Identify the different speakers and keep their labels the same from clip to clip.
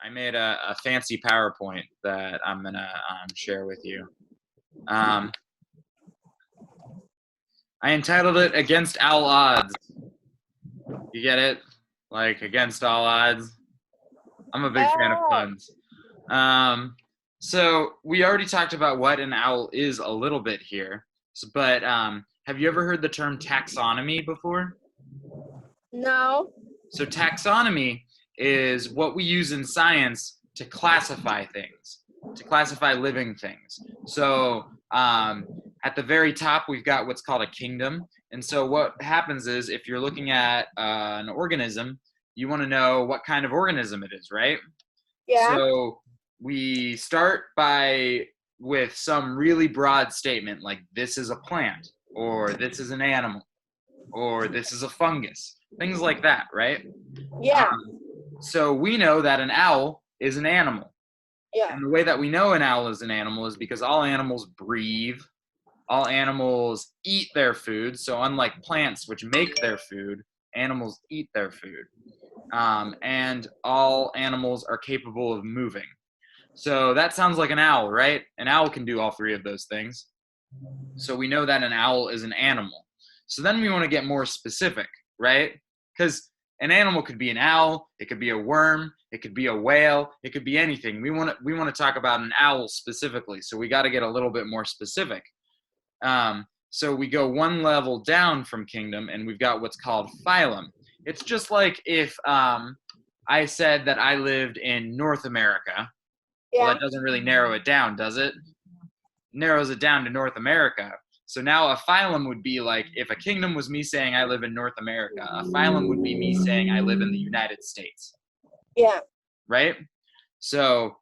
Speaker 1: I made a fancy PowerPoint that I'm gonna share with you. I entitled it "Against Owl Odds." You get it? Like against all odds. I'm a big fan of puns. So we already talked about what an owl is a little bit here, but have you ever heard the term taxonomy before?
Speaker 2: No.
Speaker 1: So taxonomy is what we use in science to classify things, to classify living things. So at the very top, we've got what's called a kingdom. And so what happens is if you're looking at an organism, you want to know what kind of organism it is, right?
Speaker 2: Yeah.
Speaker 1: So we start with some really broad statement like this is a plant, or this is an animal, or this is a fungus, things like that, right?
Speaker 2: Yeah.
Speaker 1: So we know that an owl is an animal.
Speaker 2: Yeah.
Speaker 1: And the way that we know an owl is an animal is because all animals breathe, all animals eat their food. So unlike plants, which make their food, animals eat their food. And all animals are capable of moving. So that sounds like an owl, right? An owl can do all three of those things. So we know that an owl is an animal. So then we want to get more specific, right? Because an animal could be an owl, it could be a worm, it could be a whale, it could be anything. We want to talk about an owl specifically. So we got to get a little bit more specific. So we go one level down from kingdom, and we've got what's called phylum. It's just like if I said that I lived in North America.
Speaker 2: Yeah.
Speaker 1: Well, that doesn't really narrow it down, does it? Narrows it down to North America. So now a phylum would be like if a kingdom was me saying I live in North America, a phylum would be me saying I live in the United States.
Speaker 2: Yeah.
Speaker 1: Right? So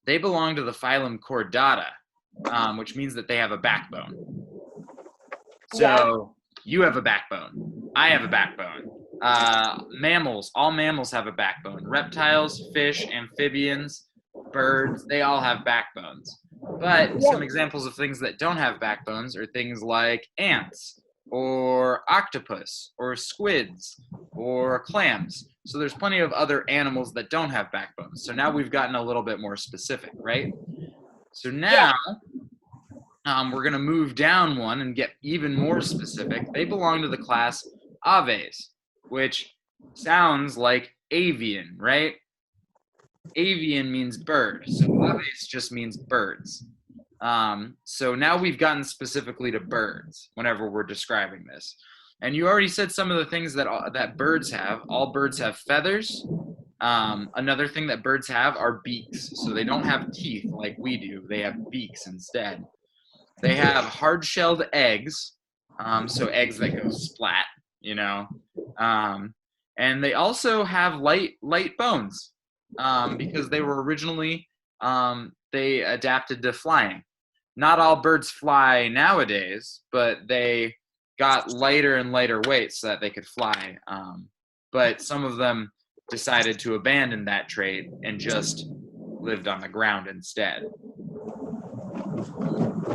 Speaker 1: they belong to the phylum Chordata, which means that they have a backbone. So you have a backbone. I have a backbone. Mammals, all mammals have a backbone. Reptiles, fish, amphibians, birds, they all have backbones. But some examples of things that don't have backbones are things like ants, or octopus, or squids, or clams. So there's plenty of other animals that don't have backbones. So now we've gotten a little bit more specific, right? So now we're going to move down one and get even more specific. They belong to the class Aves, which sounds like avian, right? Avian means bird, so aves just means birds. So now we've gotten specifically to birds whenever we're describing this. And you already said some of the things that birds have. All birds have feathers. Another thing that birds have are beaks. So they don't have teeth like we do. They have beaks instead. They have hard-shelled eggs, so eggs that go splat, you know. And they also have light bones. Because they were originally, they adapted to flying. Not all birds fly nowadays, but they got lighter and lighter weights so that they could fly. But some of them decided to abandon that trait and just lived on the ground instead.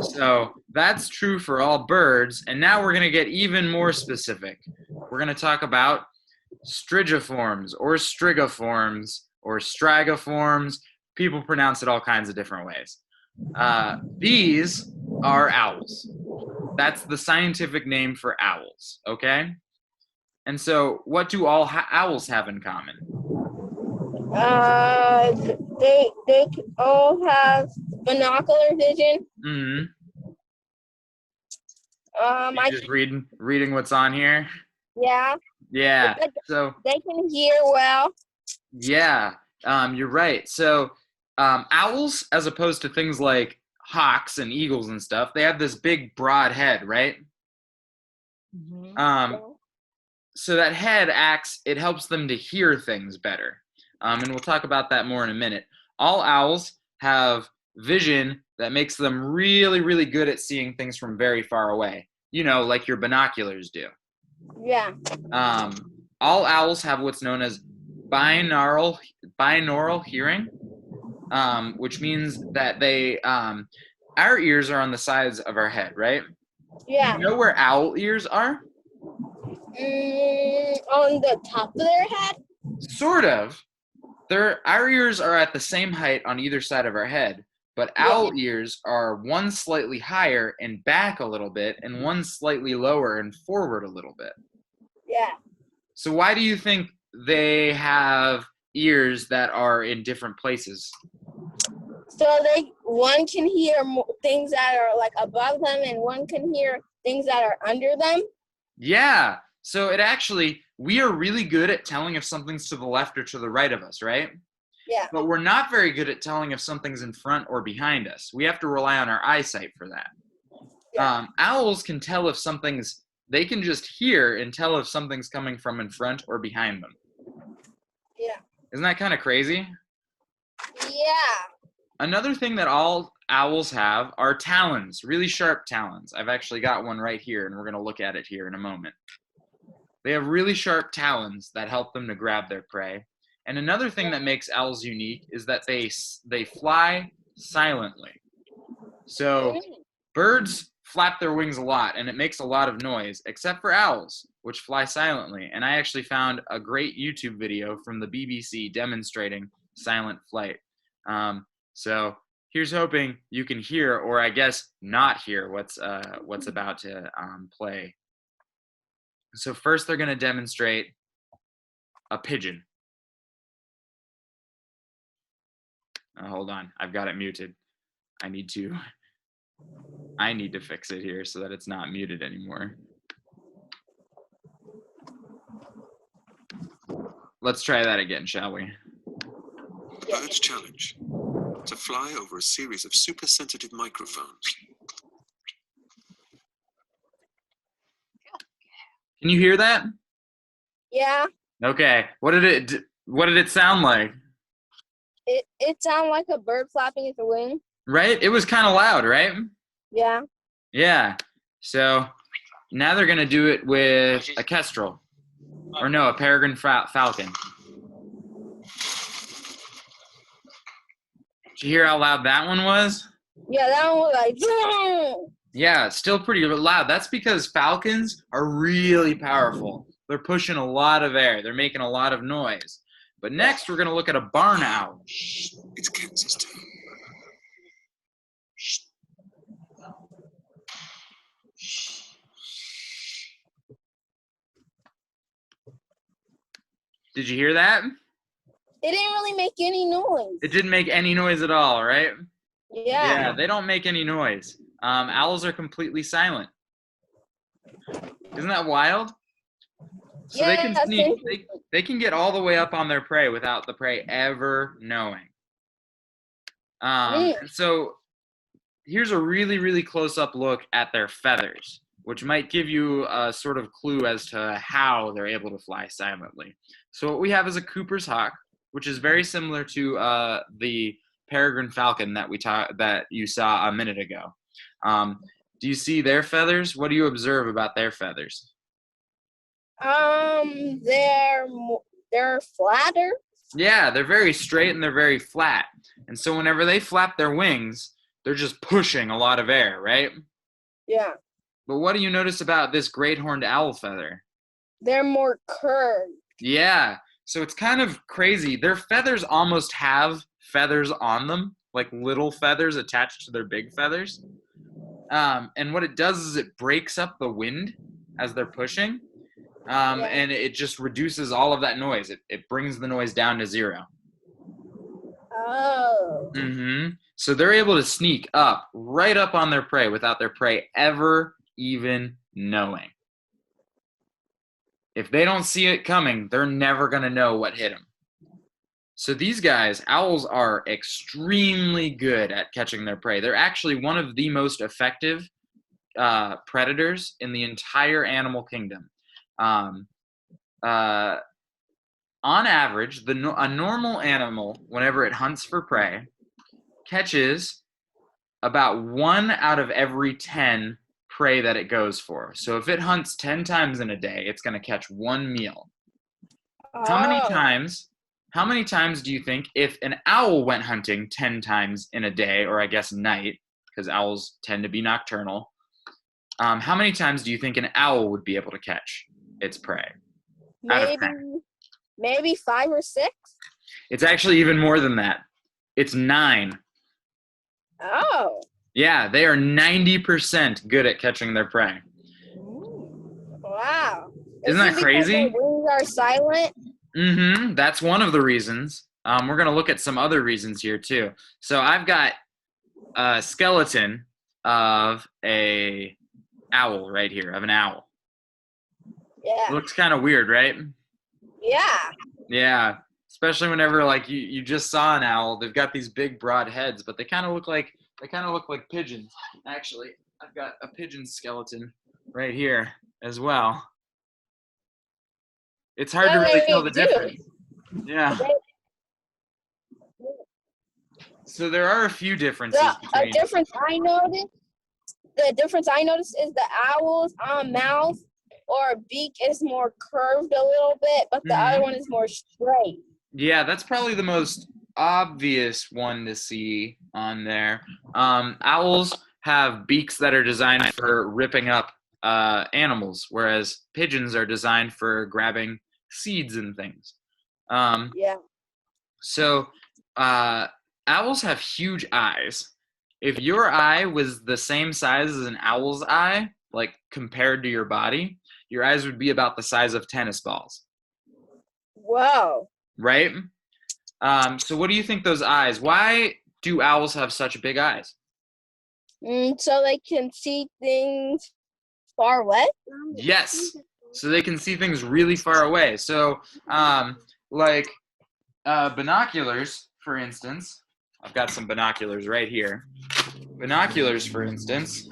Speaker 1: So that's true for all birds. And now we're going to get even more specific. We're going to talk about strigiforms or strigiforms, or strigiforms. People pronounce it all kinds of different ways. These are owls. That's the scientific name for owls, okay? And so what do all owls have in common?
Speaker 2: They all have binocular vision.
Speaker 1: Mm-hmm. Just reading what's on here?
Speaker 2: Yeah.
Speaker 1: Yeah. So
Speaker 2: they can hear well.
Speaker 1: Yeah, you're right. So owls, as opposed to things like hawks and eagles and stuff, they have this big, broad head, right?
Speaker 2: Mm-hmm.
Speaker 1: So that head it helps them to hear things better. And we'll talk about that more in a minute. All owls have vision that makes them really, really good at seeing things from very far away. You know, like your binoculars do.
Speaker 2: Yeah.
Speaker 1: All owls have what's known as binaural hearing, which means that our ears are on the sides of our head, right?
Speaker 2: Yeah.
Speaker 1: You know where owl ears are?
Speaker 2: On the top of their head?
Speaker 1: Sort of. Our ears are at the same height on either side of our head, but owl ears are one slightly higher and back a little bit, and one slightly lower and forward a little bit.
Speaker 2: Yeah.
Speaker 1: So why do you think they have ears that are in different places?
Speaker 2: So one can hear things that are like above them, and one can hear things that are under them.
Speaker 1: Yeah. So we are really good at telling if something's to the left or to the right of us, right?
Speaker 2: Yeah.
Speaker 1: But we're not very good at telling if something's in front or behind us. We have to rely on our eyesight for that.
Speaker 2: Yeah.
Speaker 1: Owls can tell they can just hear and tell if something's coming from in front or behind them.
Speaker 2: Yeah.
Speaker 1: Isn't that kind of crazy?
Speaker 2: Yeah.
Speaker 1: Another thing that all owls have are talons, really sharp talons. I've actually got one right here, and we're going to look at it here in a moment. They have really sharp talons that help them to grab their prey. And another thing that makes owls unique is that they fly silently. So birds flap their wings a lot, and it makes a lot of noise, except for owls, which fly silently. And I actually found a great YouTube video from the BBC demonstrating silent flight. So here's hoping you can hear, or I guess not hear, what's about to play. So first they're going to demonstrate a pigeon. Hold on, I've got it muted. I need to fix it here so that it's not muted anymore. Let's try that again, shall we?
Speaker 3: The bird's challenge: to fly over a series of super sensitive microphones.
Speaker 1: Can you hear that?
Speaker 2: Yeah.
Speaker 1: Okay. What did it sound like?
Speaker 2: It sounded like a bird flapping its wing.
Speaker 1: Right? It was kind of loud, right?
Speaker 2: Yeah.
Speaker 1: Yeah. So now they're going to do it with a kestrel. Or no, a peregrine falcon. Did you hear how loud that one was?
Speaker 2: Yeah, that one was like, zoom!
Speaker 1: Yeah, it's still pretty loud. That's because falcons are really powerful. They're pushing a lot of air. They're making a lot of noise. But next, we're going to look at a barn owl.
Speaker 3: It's Kansas time.
Speaker 1: Did you hear that?
Speaker 2: It didn't really make any noise.
Speaker 1: It didn't make any noise at all, right?
Speaker 2: Yeah.
Speaker 1: Yeah, they don't make any noise. Owls are completely silent. Isn't that wild? So
Speaker 2: Yeah,
Speaker 1: they can sneak. They can get all the way up on their prey without the prey ever knowing. And so here's a really, really close-up look at their feathers, which might give you a sort of clue as to how they're able to fly silently. So what we have is a Cooper's hawk, which is very similar to the peregrine falcon that you saw a minute ago. Do you see their feathers? What do you observe about their feathers?
Speaker 2: They're flatter.
Speaker 1: Yeah, they're very straight and they're very flat. And so whenever they flap their wings, they're just pushing a lot of air, right?
Speaker 2: Yeah.
Speaker 1: But what do you notice about this great horned owl feather?
Speaker 2: They're more curved.
Speaker 1: Yeah, so it's kind of crazy. Their feathers almost have feathers on them, like little feathers attached to their big feathers. And what it does is it breaks up the wind as they're pushing, and it just reduces all of that noise. It brings the noise down to zero.
Speaker 2: Oh.
Speaker 1: So they're able to sneak right up on their prey without their prey ever even knowing. If they don't see it coming, they're never going to know what hit them. So these guys, owls, are extremely good at catching their prey. They're actually one of the most effective predators in the entire animal kingdom. On average, a normal animal, whenever it hunts for prey, catches about 1 out of every 10 prey that it goes for. So if it hunts 10 times in a day, it's going to catch 1 meal. How many times do you think if an owl went hunting 10 times in a day, or I guess night, because owls tend to be nocturnal, how many times do you think an owl would be able to catch its prey?
Speaker 2: Maybe 5 or 6.
Speaker 1: It's actually even more than that. It's 9.
Speaker 2: Oh.
Speaker 1: Yeah, they are 90% good at catching their prey.
Speaker 2: Wow.
Speaker 1: Isn't that
Speaker 2: Is it because
Speaker 1: crazy?
Speaker 2: their wings are silent?
Speaker 1: Mm-hmm. That's one of the reasons. We're going to look at some other reasons here, too. So I've got a skeleton of a owl right here, of an owl.
Speaker 2: Yeah.
Speaker 1: It looks kind of weird, right?
Speaker 2: Yeah.
Speaker 1: Yeah. Especially whenever, like, you just saw an owl. They've got these big, broad heads, but they kind of look like pigeons. Actually, I've got a pigeon skeleton right here as well. It's hard to really tell the difference. Yeah. So there are a few differences.
Speaker 2: The difference I noticed is the owl's mouth or beak is more curved a little bit, but the other one is more straight.
Speaker 1: Yeah, that's probably the most obvious one to see on there. Owls have beaks that are designed for ripping up animals, whereas pigeons are designed for grabbing seeds and things.
Speaker 2: Yeah.
Speaker 1: So owls have huge eyes. If your eye was the same size as an owl's eye, like compared to your body, your eyes would be about the size of tennis balls.
Speaker 2: Whoa.
Speaker 1: Right? So what do you think those eyes, why do owls have such big eyes?
Speaker 2: So they can see things far away?
Speaker 1: Yes. So they can see things really far away. So binoculars, for instance. I've got some binoculars right here. Binoculars, for instance.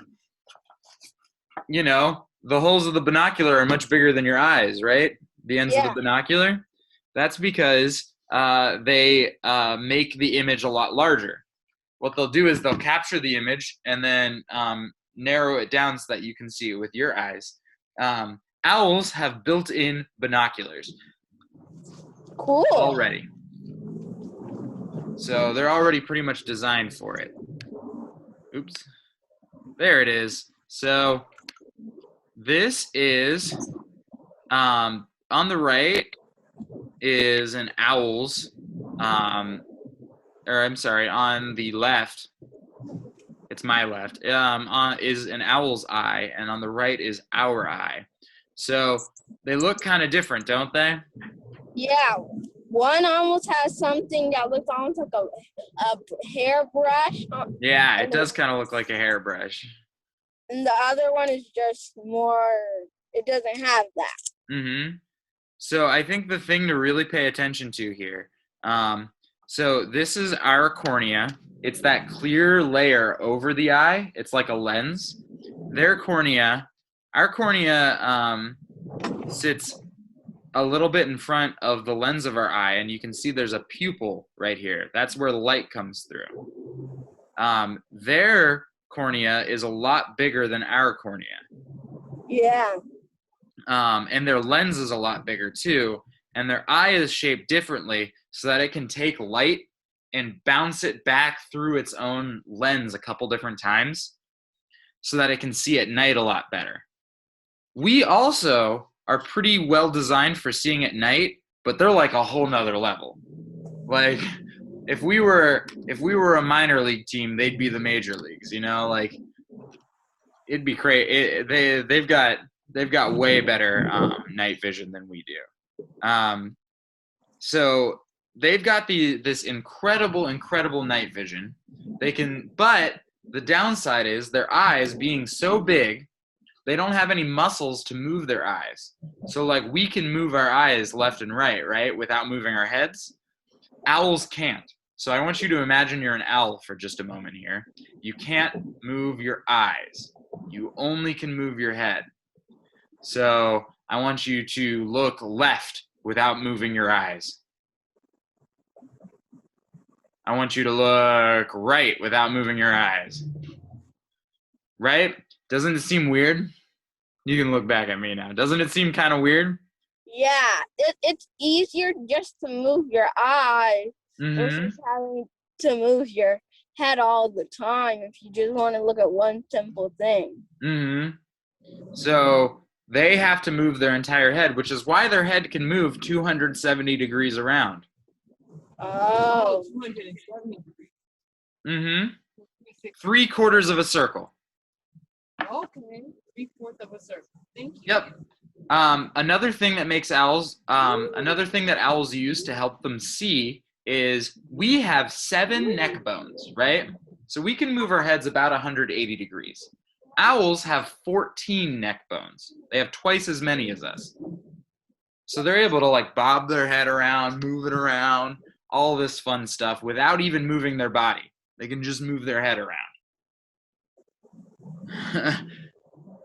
Speaker 1: You know, the holes of the binocular are much bigger than your eyes, right? The ends of the binocular. That's because they make the image a lot larger. What they'll do is they'll capture the image and then narrow it down so that you can see it with your eyes. Owls have built-in binoculars.
Speaker 2: Cool.
Speaker 1: Already. So they're already pretty much designed for it. Oops. There it is. So this is, on the right is an owl's, on the left, it's my left, is an owl's eye, and on the right is our eye. So they look kind of different, don't they?
Speaker 2: Yeah. One almost has something that looks almost like a hairbrush.
Speaker 1: Yeah, it does kind of look like a hairbrush.
Speaker 2: And the other one is just more, it doesn't have that.
Speaker 1: Mm-hmm. So I think the thing to really pay attention to here, so this is our cornea. It's that clear layer over the eye. It's like a lens. Our cornea sits a little bit in front of the lens of our eye, and you can see there's a pupil right here. That's where the light comes through. Their cornea is a lot bigger than our cornea.
Speaker 2: Yeah.
Speaker 1: And their lens is a lot bigger too, and their eye is shaped differently so that it can take light and bounce it back through its own lens a couple different times so that it can see at night a lot better. We also are pretty well designed for seeing at night, but they're like a whole nother level. Like if we were a minor league team, they'd be the major leagues, you know, like it'd be crazy. They've got way better night vision than we do. So they've got this incredible night vision. But the downside is their eyes being so big, they don't have any muscles to move their eyes. So like we can move our eyes left and right, without moving our heads. Owls can't. So I want you to imagine you're an owl for just a moment here. You can't move your eyes. You only can move your head. So I want you to look left without moving your eyes. I want you to look right without moving your eyes. Right? Doesn't it seem weird? You can look back at me now. Doesn't it seem kind of weird?
Speaker 2: Yeah, it's easier just to move your eyes versus having to move your head all the time if you just want to look at one simple thing.
Speaker 1: So they have to move their entire head, which is why their head can move 270 degrees around.
Speaker 2: Oh.
Speaker 4: 270 degrees.
Speaker 1: Mm-hmm.
Speaker 4: 360.
Speaker 1: 3/4 of a circle.
Speaker 4: Okay. 3/4 of a circle. Thank you.
Speaker 1: Yep. Another thing that makes owls, another thing that owls use to help them see is we have 7 neck bones, right? So we can move our heads about 180 degrees. Owls have 14 neck bones. They have twice as many as us. So they're able to like bob their head around, move it around, all this fun stuff without even moving their body. They can just move their head around.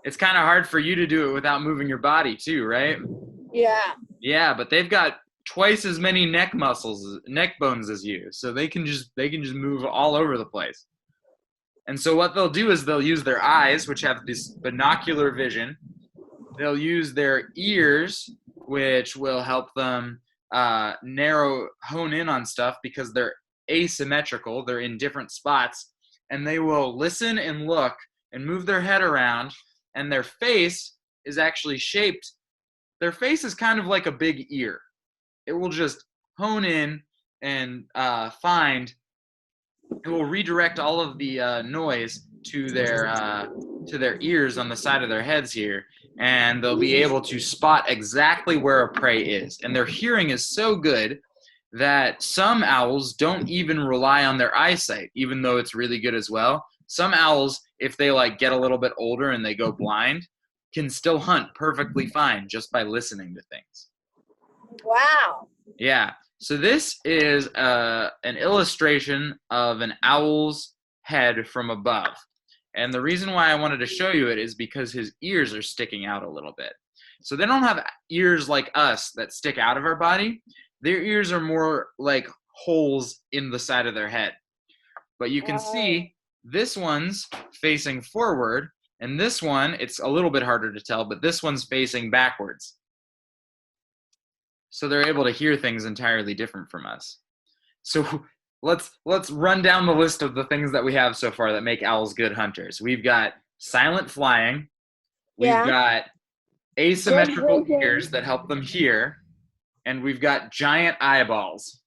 Speaker 1: It's kind of hard for you to do it without moving your body too, right?
Speaker 2: Yeah.
Speaker 1: Yeah, but they've got twice as many neck bones as you, so they can just move all over the place. And so what they'll do is they'll use their eyes, which have this binocular vision. They'll use their ears, which will help them hone in on stuff because they're asymmetrical. They're in different spots, and they will listen and look and move their head around, and their face is actually shaped. Their face is kind of like a big ear. It will just hone in and it will redirect all of the noise to their ears on the side of their heads here, and they'll be able to spot exactly where a prey is. And their hearing is so good that some owls don't even rely on their eyesight, even though it's really good as well. Some owls, if they like get a little bit older and they go blind, can still hunt perfectly fine just by listening to things.
Speaker 2: Wow.
Speaker 1: Yeah. So this is an illustration of an owl's head from above. And the reason why I wanted to show you it is because his ears are sticking out a little bit. So they don't have ears like us that stick out of our body. Their ears are more like holes in the side of their head. But you can see this one's facing forward, and this one, it's a little bit harder to tell, but this one's facing backwards. So they're able to hear things entirely different from us. So let's run down the list of the things that we have so far that make owls good hunters. We've got silent flying. We've got asymmetrical ears that help them hear. And we've got giant eyeballs.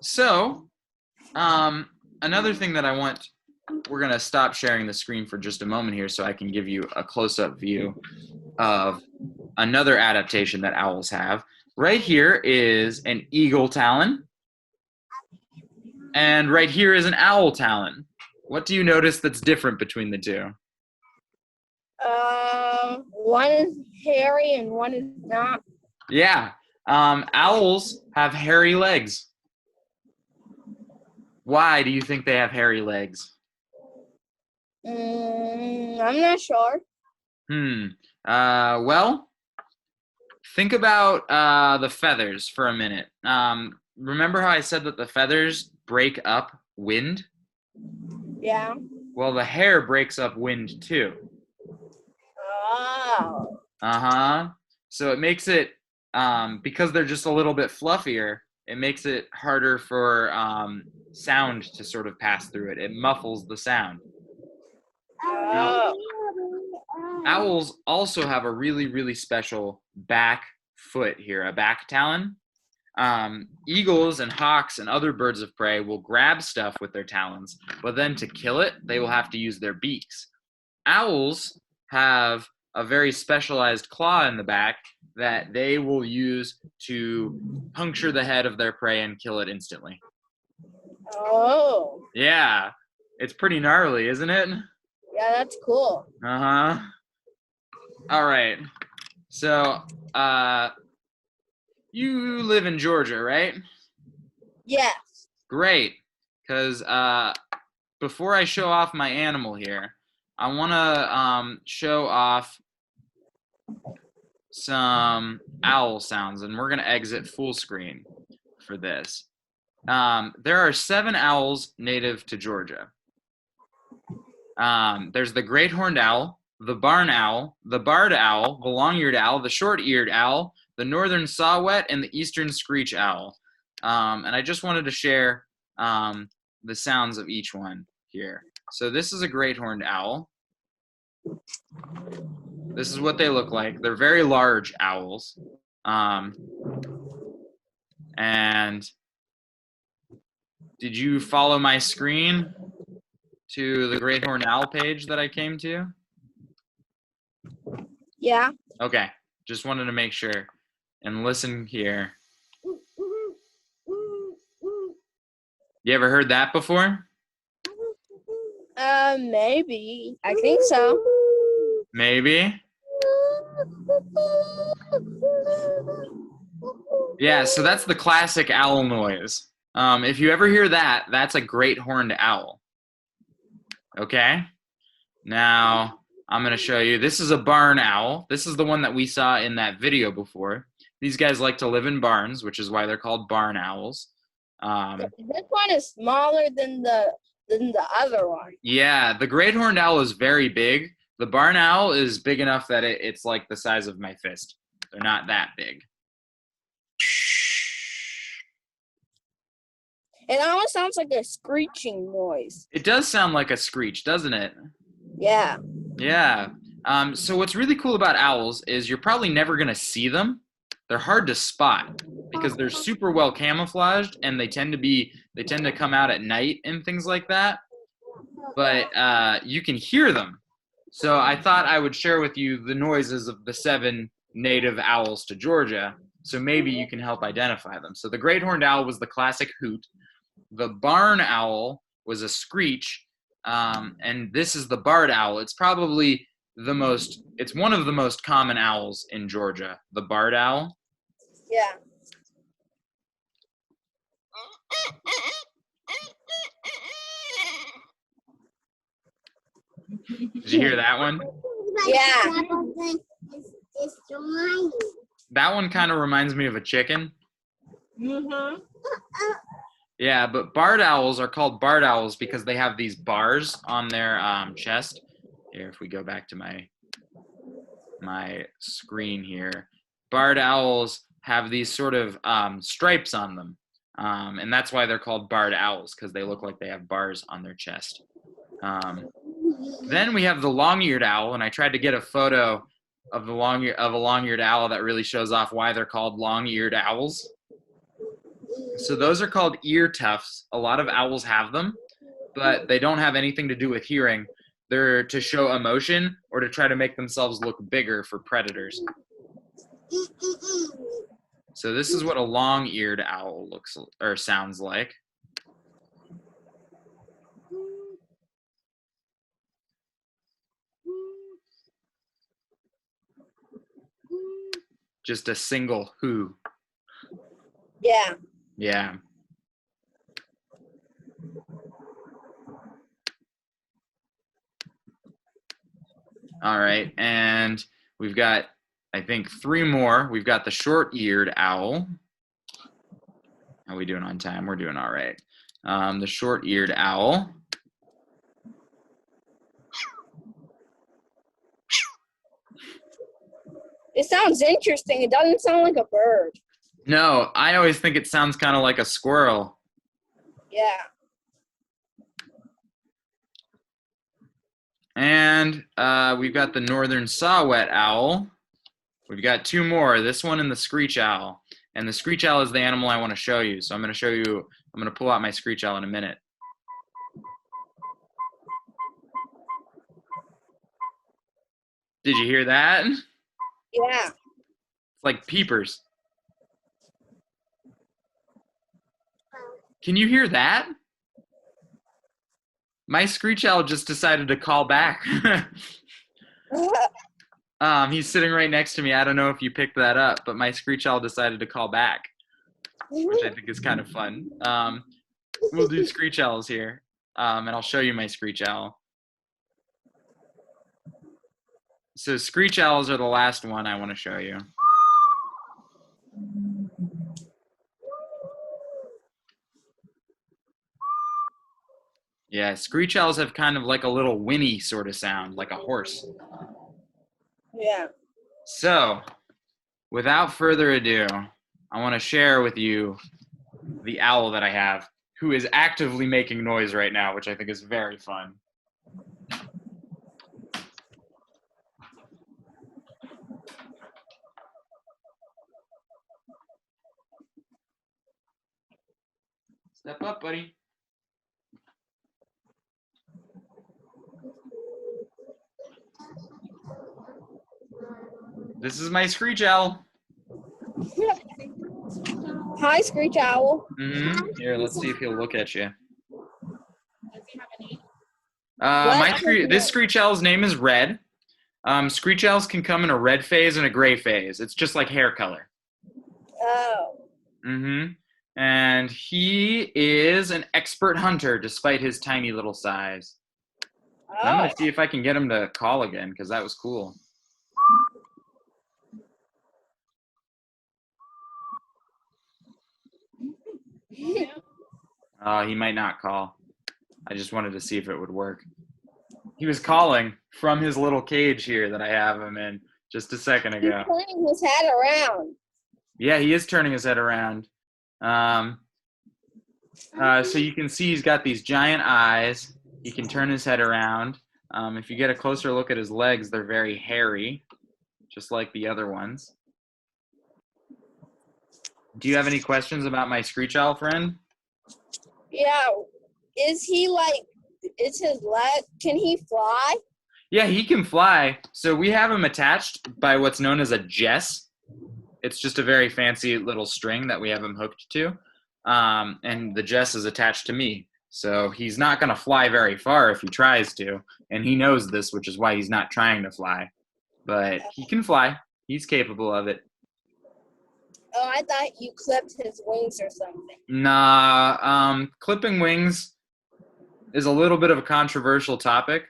Speaker 1: So, another thing that we're going to stop sharing the screen for just a moment here so I can give you a close-up view of another adaptation that owls have. Right here is an eagle talon, and right here is an owl talon. What do you notice that's different between the two?
Speaker 2: One is hairy and one is not.
Speaker 1: Yeah, owls have hairy legs. Why do you think they have hairy legs?
Speaker 2: I'm not sure.
Speaker 1: Well, think about the feathers for a minute. Remember how I said that the feathers break up wind?
Speaker 2: Yeah.
Speaker 1: Well, the hair breaks up wind too.
Speaker 2: Oh.
Speaker 1: Uh-huh. So it makes it, because they're just a little bit fluffier, it makes it harder for sound to sort of pass through it. It muffles the sound.
Speaker 2: Oh.
Speaker 1: Owls also have a really, really special back foot here, a back talon. Eagles and hawks and other birds of prey will grab stuff with their talons, but then to kill it, they will have to use their beaks. Owls have a very specialized claw in the back that they will use to puncture the head of their prey and kill it instantly.
Speaker 2: Oh.
Speaker 1: Yeah, it's pretty gnarly, isn't it?
Speaker 2: Yeah, that's cool.
Speaker 1: Uh-huh. All right. So, you live in Georgia, right?
Speaker 2: Yes.
Speaker 1: Great. Because before I show off my animal here, I want to show off some owl sounds, and we're going to exit full screen for this. There are 7 owls native to Georgia. There's the great horned owl, the barn owl, the barred owl, the long-eared owl, the short-eared owl, the northern saw-whet, and the eastern screech owl. And I just wanted to share the sounds of each one here. So this is a great horned owl. This is what they look like. They're very large owls. And did you follow my screen to the Great Horned Owl page that I came to?
Speaker 2: Yeah.
Speaker 1: Okay, just wanted to make sure. And listen here. You ever heard that before?
Speaker 2: Maybe. I think so.
Speaker 1: Maybe. Yeah, so that's the classic owl noise. If you ever hear that, that's a great horned owl. Okay? Now, I'm going to show you. This is a barn owl. This is the one that we saw in that video before. These guys like to live in barns, which is why they're called barn owls.
Speaker 2: This one is smaller than the other one.
Speaker 1: Yeah, the great horned owl is very big. The barn owl is big enough that it's like the size of my fist. They're not that big.
Speaker 2: It almost sounds like a screeching noise.
Speaker 1: It does sound like a screech, doesn't it?
Speaker 2: Yeah.
Speaker 1: Yeah. So what's really cool about owls is you're probably never going to see them. They're hard to spot because they're super well camouflaged, and they tend to come out at night and things like that. But you can hear them. So I thought I would share with you the noises of the 7 native owls to Georgia, so maybe you can help identify them. So the great horned owl was the classic hoot. The barn owl was a screech, and this is the barred owl. It's probably it's one of the most common owls in Georgia, the barred owl.
Speaker 2: Yeah.
Speaker 1: Did you hear that one?
Speaker 2: Yeah.
Speaker 1: That one kind of reminds me of a chicken.
Speaker 2: Mm-hmm.
Speaker 1: Yeah, but barred owls are called barred owls because they have these bars on their chest. Here, if we go back to my screen here, barred owls have these sort of stripes on them, and that's why they're called barred owls, because they look like they have bars on their chest. Then we have the long-eared owl, and I tried to get a photo of a long-eared owl that really shows off why they're called long-eared owls. So those are called ear tufts. A lot of owls have them, but they don't have anything to do with hearing. They're to show emotion or to try to make themselves look bigger for predators. So this is what a long-eared owl looks or sounds like. Just a single who.
Speaker 2: Yeah.
Speaker 1: Yeah. All right, and we've got, I think, 3 more. We've got the short-eared owl. How are we doing on time? We're doing all right. The short-eared owl.
Speaker 2: It sounds interesting. It doesn't sound like a bird.
Speaker 1: No, I always think it sounds kind of like a squirrel.
Speaker 2: Yeah.
Speaker 1: And we've got the northern saw-whet owl. We've got 2 more, this one and the screech owl. And the screech owl is the animal I want to show you. So I'm going to pull out my screech owl in a minute. Did you hear that?
Speaker 2: Yeah.
Speaker 1: It's like peepers. Can you hear that? My screech owl just decided to call back. He's sitting right next to me. I don't know if you picked that up, but my screech owl decided to call back, which I think is kind of fun. We'll do screech owls here, and I'll show you my screech owl. So screech owls are the last one I want to show you. Yeah, screech owls have kind of like a little whinny sort of sound, like a horse.
Speaker 2: Yeah.
Speaker 1: So, without further ado, I want to share with you the owl that I have, who is actively making noise right now, which I think is very fun. Step up, buddy. This is my Screech Owl.
Speaker 2: Hi, Screech Owl.
Speaker 1: Here, let's see if he'll look at you.
Speaker 4: Does he have a name?
Speaker 1: This Screech Owl's name is Red. Screech Owls can come in a red phase and a gray phase. It's just like hair color.
Speaker 2: Oh.
Speaker 1: And he is an expert hunter despite his tiny little size. And I'm going to see if I can get him to call again because that was cool. He might not call. I just wanted to see if it would work. He was calling from his little cage here that I have him in just a second ago.
Speaker 2: He's turning his head around.
Speaker 1: Yeah, he is turning his head around. So you can see he's got these giant eyes. He can turn his head around. If you get a closer look at his legs, they're very hairy, just like the other ones. Do you have any questions about my Screech Owl friend?
Speaker 2: Yeah. Is his leg, can he fly?
Speaker 1: Yeah, he can fly. So we have him attached by what's known as a jess. It's just a very fancy little string that we have him hooked to. And the jess is attached to me. So he's not going to fly very far if he tries to. And he knows this, which is why he's not trying to fly. But he can fly. He's capable of it.
Speaker 2: Oh, I thought you clipped his wings or something.
Speaker 1: Nah, clipping wings is a little bit of a controversial topic.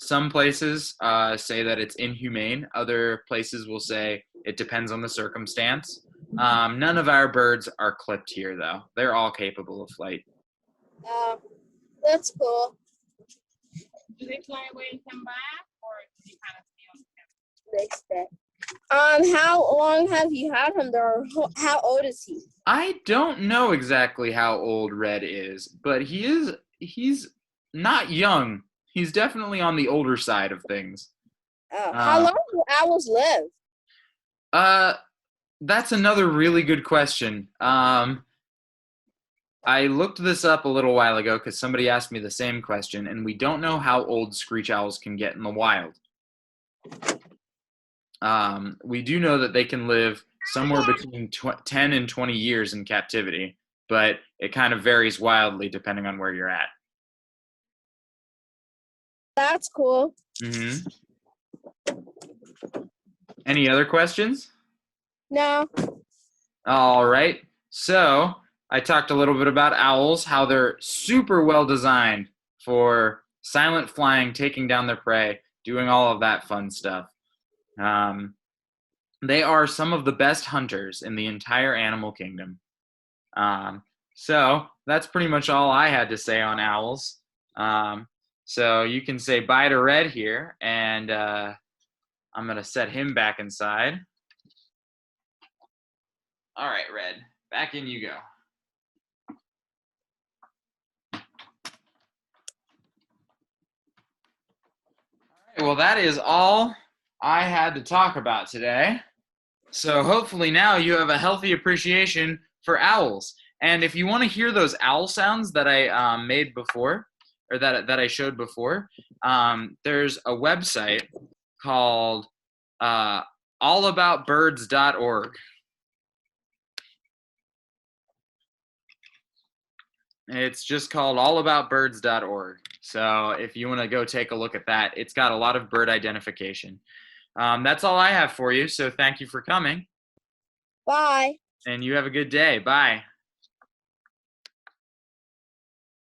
Speaker 1: Some places say that it's inhumane. Other places will say it depends on the circumstance. None of our birds are clipped here, though. They're all capable of flight.
Speaker 2: That's cool.
Speaker 4: Do they fly away and come back, or do you kind of stay on the
Speaker 2: Next step. How long have you had him there? How old is he?
Speaker 1: I don't know exactly how old Red is, but he's not young. He's definitely on the older side of things.
Speaker 2: How long do owls live?
Speaker 1: That's another really good question. I looked this up a little while ago because somebody asked me the same question, and we don't know how old Screech Owls can get in the wild. We do know that they can live somewhere between 10 and 20 years in captivity, but it kind of varies wildly depending on where you're at.
Speaker 2: That's cool.
Speaker 1: Any other questions?
Speaker 2: No.
Speaker 1: All right. So I talked a little bit about owls, how they're super well designed for silent flying, taking down their prey, doing all of that fun stuff. They are some of the best hunters in the entire animal kingdom. So that's pretty much all I had to say on owls. So you can say bye to Red here, and I'm going to set him back inside. All right, Red, back in you go. All right, well, that is all I had to talk about today. So hopefully now you have a healthy appreciation for owls. And if you want to hear those owl sounds that I made before, or that I showed before, there's a website called allaboutbirds.org. It's just called allaboutbirds.org. So if you want to go take a look at that, it's got a lot of bird identification. That's all I have for you. So thank you for coming.
Speaker 2: Bye.
Speaker 1: And you have a good day. Bye.